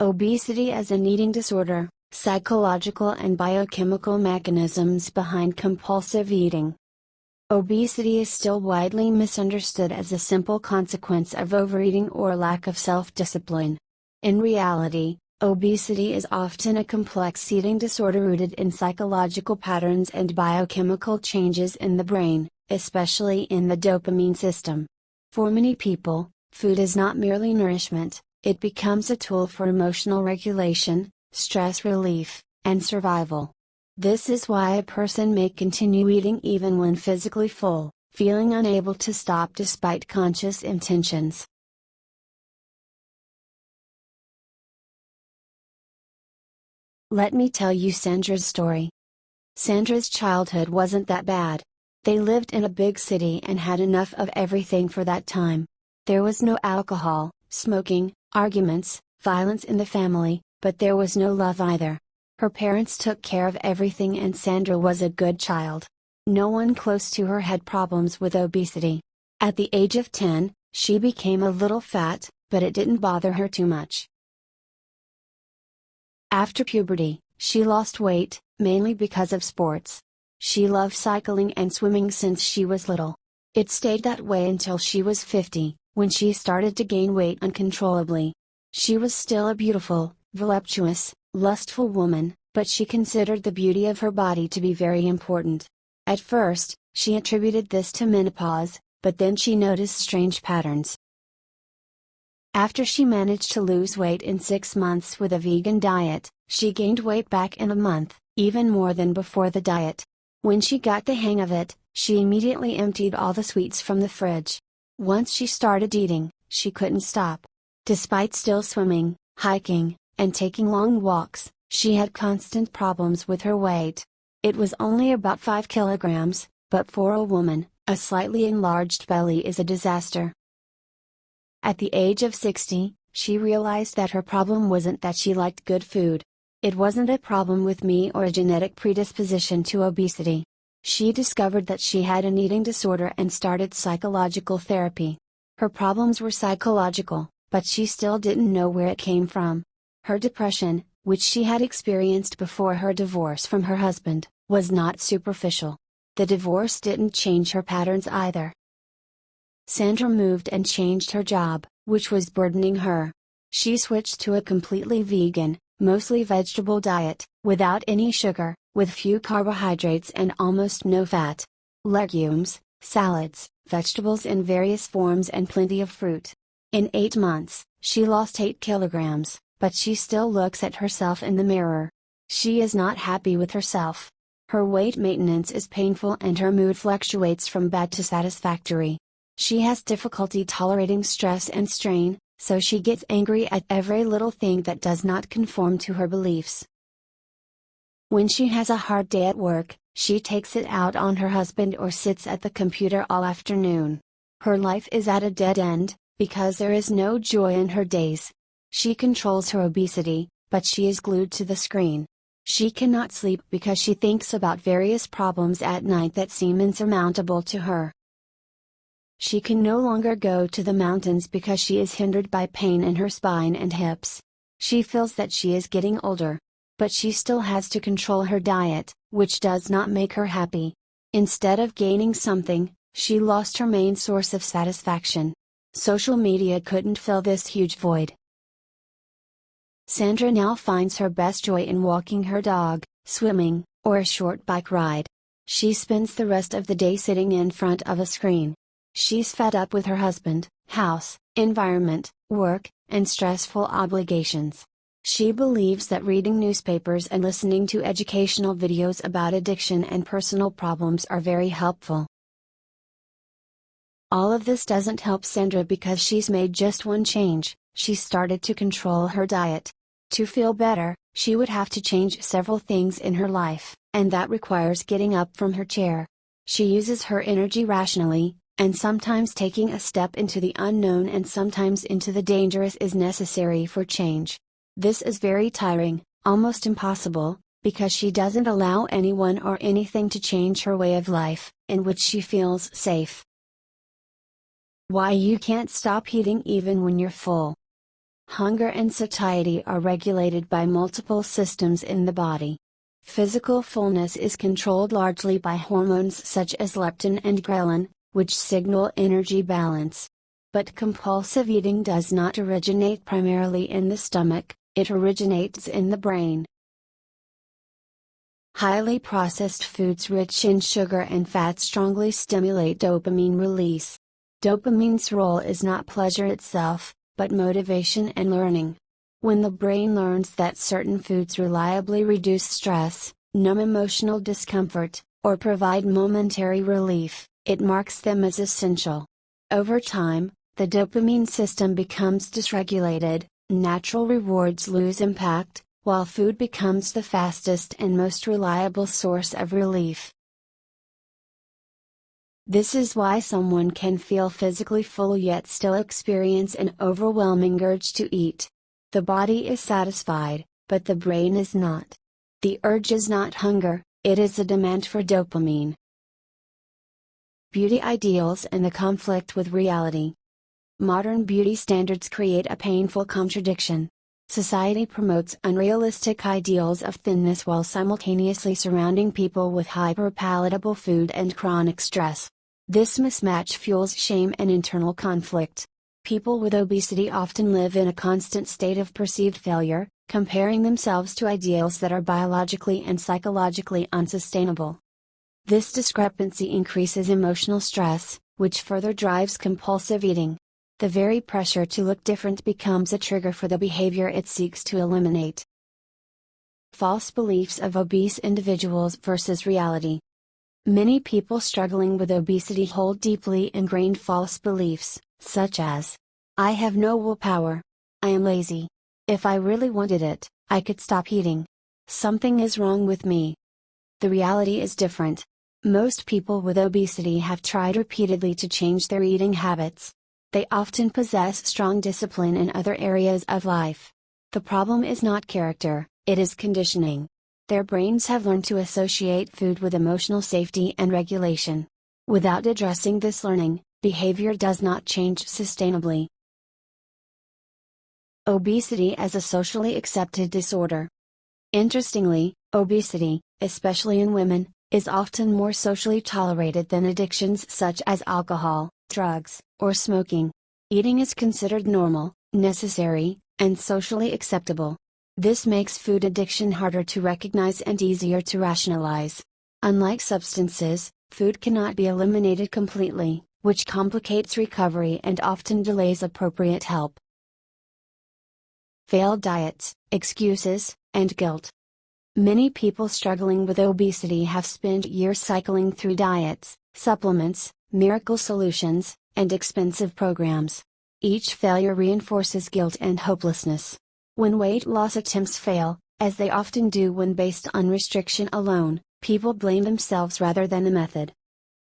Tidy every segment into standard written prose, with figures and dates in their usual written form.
Obesity as an eating disorder, psychological and biochemical mechanisms behind compulsive eating. Obesity is still widely misunderstood as a simple consequence of overeating or lack of self-discipline. In reality, obesity is often a complex eating disorder rooted in psychological patterns and biochemical changes in the brain, especially in the dopamine system. For many people, food is not merely nourishment, it becomes a tool for emotional regulation, stress relief, and survival. This is why a person may continue eating even when physically full, feeling unable to stop despite conscious intentions. Let me tell you Sandra's story. Sandra's childhood wasn't that bad. They lived in a big city and had enough of everything for that time. There was no alcohol, smoking, arguments, violence in the family, but there was no love either. Her parents took care of everything and Sandra was a good child. No one close to her had problems with obesity. At the age of 10, she became a little fat, but it didn't bother her too much. After puberty, she lost weight, mainly because of sports. She loved cycling and swimming since she was little. It stayed that way until she was 50, when she started to gain weight uncontrollably. She was still a beautiful, voluptuous, lustful woman, but she considered the beauty of her body to be very important. At first, she attributed this to menopause, but then she noticed strange patterns. After she managed to lose weight in 6 months with a vegan diet, she gained weight back in a month, even more than before the diet. When she got the hang of it, she immediately emptied all the sweets from the fridge. Once she started eating, she couldn't stop. Despite still swimming, hiking, and taking long walks, she had constant problems with her weight. It was only about 5 kilograms, but for a woman, a slightly enlarged belly is a disaster. At the age of 60, she realized that her problem wasn't that she liked good food. It wasn't a problem with me or a genetic predisposition to obesity. She discovered that she had an eating disorder and started psychological therapy. Her problems were psychological, but she still didn't know where it came from. Her depression, which she had experienced before her divorce from her husband, was not superficial. The divorce didn't change her patterns either. Sandra moved and changed her job, which was burdening her. She switched to a completely vegan, mostly vegetable diet, without any sugar, with few carbohydrates and almost no fat. Legumes, salads, vegetables in various forms and plenty of fruit. In 8 months, she lost 8 kilograms, but she still looks at herself in the mirror. She is not happy with herself. Her weight maintenance is painful and her mood fluctuates from bad to satisfactory. She has difficulty tolerating stress and strain, so she gets angry at every little thing that does not conform to her beliefs. When she has a hard day at work, she takes it out on her husband or sits at the computer all afternoon. Her life is at a dead end, because there is no joy in her days. She controls her obesity, but she is glued to the screen. She cannot sleep because she thinks about various problems at night that seem insurmountable to her. She can no longer go to the mountains because she is hindered by pain in her spine and hips. She feels that she is getting older. But she still has to control her diet, which does not make her happy. Instead of gaining something, she lost her main source of satisfaction. Social media couldn't fill this huge void. Sandra now finds her best joy in walking her dog, swimming, or a short bike ride. She spends the rest of the day sitting in front of a screen. She's fed up with her husband, house, environment, work, and stressful obligations. She believes that reading newspapers and listening to educational videos about addiction and personal problems are very helpful. All of this doesn't help Sandra because she's made just one change: she started to control her diet. To feel better, she would have to change several things in her life, and that requires getting up from her chair. She uses her energy rationally, and sometimes taking a step into the unknown and sometimes into the dangerous is necessary for change. This is very tiring, almost impossible, because she doesn't allow anyone or anything to change her way of life, in which she feels safe. Why you can't stop eating even when you're full. Hunger and satiety are regulated by multiple systems in the body. Physical fullness is controlled largely by hormones such as leptin and ghrelin, which signal energy balance. But compulsive eating does not originate primarily in the stomach, it originates in the brain. Highly processed foods rich in sugar and fat strongly stimulate dopamine release. Dopamine's role is not pleasure itself, but motivation and learning. When the brain learns that certain foods reliably reduce stress, numb emotional discomfort, or provide momentary relief, it marks them as essential. Over time, the dopamine system becomes dysregulated, natural rewards lose impact, while food becomes the fastest and most reliable source of relief. This is why someone can feel physically full yet still experience an overwhelming urge to eat. The body is satisfied, but the brain is not. The urge is not hunger, it is a demand for dopamine. Beauty ideals and the conflict with reality. Modern beauty standards create a painful contradiction. Society promotes unrealistic ideals of thinness while simultaneously surrounding people with hyper-palatable food and chronic stress. This mismatch fuels shame and internal conflict. People with obesity often live in a constant state of perceived failure, comparing themselves to ideals that are biologically and psychologically unsustainable. This discrepancy increases emotional stress, which further drives compulsive eating. The very pressure to look different becomes a trigger for the behavior it seeks to eliminate. False beliefs of obese individuals versus reality. Many people struggling with obesity hold deeply ingrained false beliefs, such as, "I have no willpower. I am lazy. If I really wanted it, I could stop eating. Something is wrong with me." The reality is different. Most people with obesity have tried repeatedly to change their eating habits. They often possess strong discipline in other areas of life. The problem is not character, it is conditioning. Their brains have learned to associate food with emotional safety and regulation. Without addressing this learning, behavior does not change sustainably. Obesity as a socially accepted disorder. Interestingly, obesity, especially in women, is often more socially tolerated than addictions such as alcohol, drugs, or smoking. Eating is considered normal, necessary, and socially acceptable. This makes food addiction harder to recognize and easier to rationalize. Unlike substances, food cannot be eliminated completely, which complicates recovery and often delays appropriate help. Failed diets, excuses, and guilt. Many people struggling with obesity have spent years cycling through diets, supplements, miracle solutions, and expensive programs. Each failure reinforces guilt and hopelessness. When weight loss attempts fail, as they often do when based on restriction alone, people blame themselves rather than the method.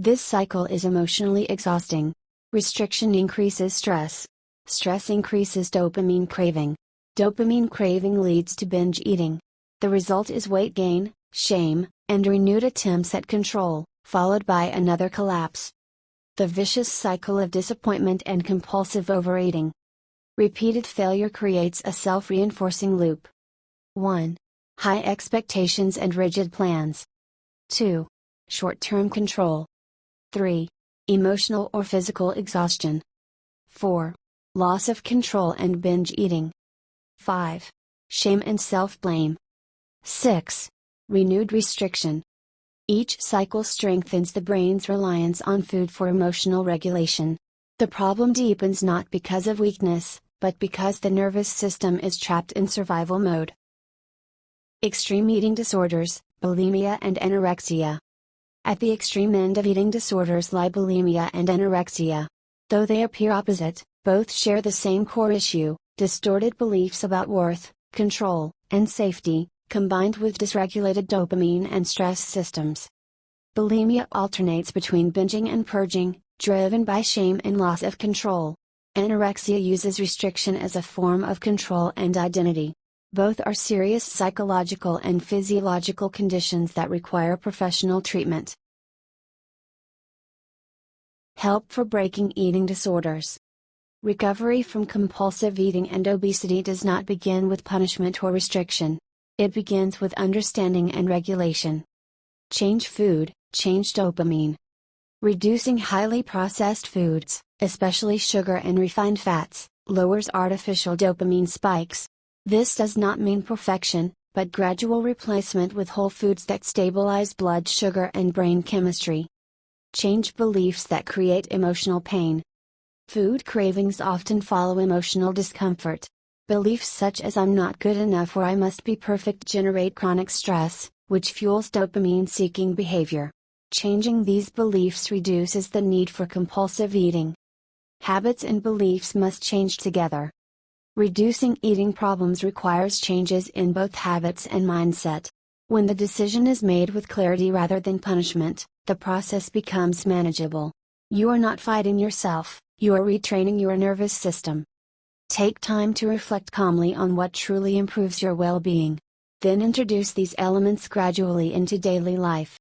This cycle is emotionally exhausting. Restriction increases stress. Stress increases dopamine craving. Dopamine craving leads to binge eating. The result is weight gain, shame, and renewed attempts at control, followed by another collapse. The vicious cycle of disappointment and compulsive overeating. Repeated failure creates a self-reinforcing loop. 1. High expectations and rigid plans. 2. Short-term control. 3. Emotional or physical exhaustion. 4. Loss of control and binge eating. 5. Shame and self-blame. 6. Renewed restriction. Each cycle strengthens the brain's reliance on food for emotional regulation. The problem deepens not because of weakness, but because the nervous system is trapped in survival mode. Extreme eating disorders, bulimia and anorexia. At the extreme end of eating disorders lie bulimia and anorexia. Though they appear opposite, both share the same core issue: distorted beliefs about worth, control, and safety, combined with dysregulated dopamine and stress systems. Bulimia alternates between binging and purging, driven by shame and loss of control. Anorexia uses restriction as a form of control and identity. Both are serious psychological and physiological conditions that require professional treatment. Help for breaking eating disorders. Recovery from compulsive eating and obesity does not begin with punishment or restriction. It begins with understanding and regulation. Change food, change dopamine. Reducing highly processed foods, especially sugar and refined fats, lowers artificial dopamine spikes. This does not mean perfection, but gradual replacement with whole foods that stabilize blood sugar and brain chemistry. Change beliefs that create emotional pain. Food cravings often follow emotional discomfort. Beliefs such as "I'm not good enough" or "I must be perfect" generate chronic stress, which fuels dopamine-seeking behavior. Changing these beliefs reduces the need for compulsive eating. Habits and beliefs must change together. Reducing eating problems requires changes in both habits and mindset. When the decision is made with clarity rather than punishment, the process becomes manageable. You are not fighting yourself, you are retraining your nervous system. Take time to reflect calmly on what truly improves your well-being. Then introduce these elements gradually into daily life.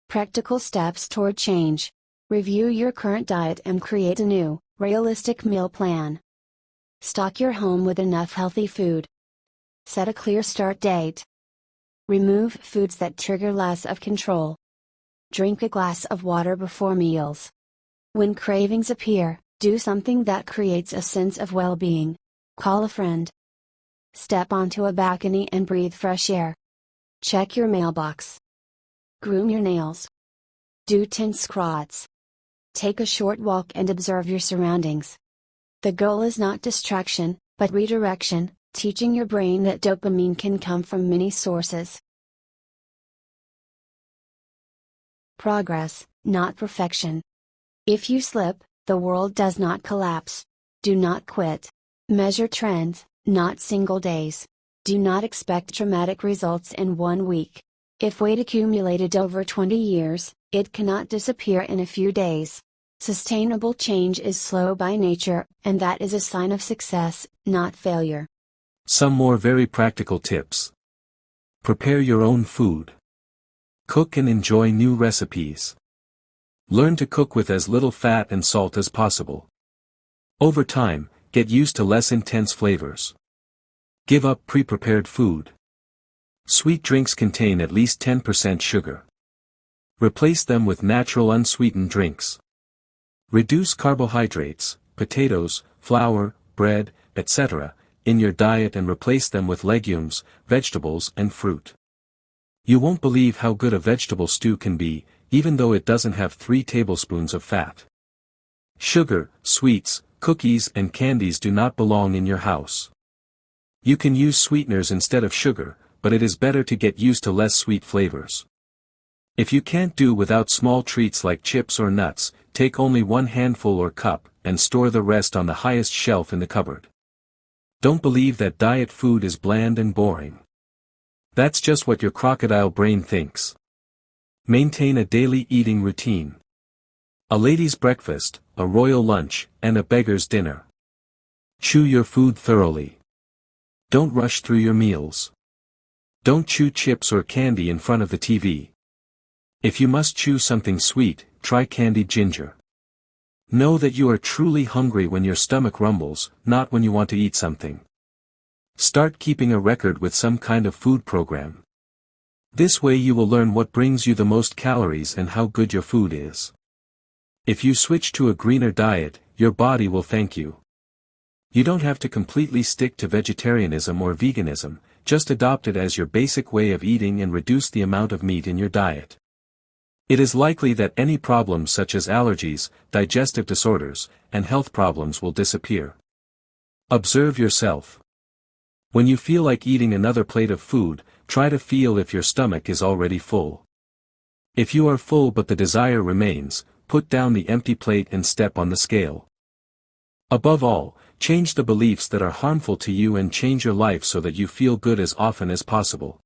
Practical steps toward change. Review your current diet and create a new, realistic meal plan. Stock your home with enough healthy food. Set a clear start date. Remove foods that trigger loss of control. Drink a glass of water before meals. When cravings appear, do something that creates a sense of well-being. Call a friend. Step onto a balcony and breathe fresh air. Check your mailbox. Groom your nails. Do 10 squats. Take a short walk and observe your surroundings. The goal is not distraction, but redirection, teaching your brain that dopamine can come from many sources. Progress, not perfection. If you slip, the world does not collapse. Do not quit. Measure trends, not single days. Do not expect dramatic results in 1 week. If weight accumulated over 20 years, it cannot disappear in a few days. Sustainable change is slow by nature, and that is a sign of success, not failure. Some more very practical tips. Prepare your own food. Cook and enjoy new recipes. Learn to cook with as little fat and salt as possible. Over time, get used to less intense flavors. Give up pre-prepared food. Sweet drinks contain at least 10% sugar. Replace them with natural unsweetened drinks. Reduce carbohydrates, potatoes, flour, bread, etc., in your diet and replace them with legumes, vegetables and fruit. You won't believe how good a vegetable stew can be, even though it doesn't have 3 tablespoons of fat. Sugar, sweets, cookies and candies do not belong in your house. You can use sweeteners instead of sugar, but it is better to get used to less sweet flavors. If you can't do without small treats like chips or nuts, take only 1 handful or cup, and store the rest on the highest shelf in the cupboard. Don't believe that diet food is bland and boring. That's just what your crocodile brain thinks. Maintain a daily eating routine. A lady's breakfast, a royal lunch, and a beggar's dinner. Chew your food thoroughly. Don't rush through your meals. Don't chew chips or candy in front of the TV. If you must chew something sweet, try candied ginger. Know that you are truly hungry when your stomach rumbles, not when you want to eat something. Start keeping a record with some kind of food program. This way you will learn what brings you the most calories and how good your food is. If you switch to a greener diet, your body will thank you. You don't have to completely stick to vegetarianism or veganism, just adopt it as your basic way of eating and reduce the amount of meat in your diet. It is likely that any problems such as allergies, digestive disorders, and health problems will disappear. Observe yourself. When you feel like eating another plate of food, try to feel if your stomach is already full. If you are full but the desire remains, put down the empty plate and step on the scale. Above all, change the beliefs that are harmful to you and change your life so that you feel good as often as possible.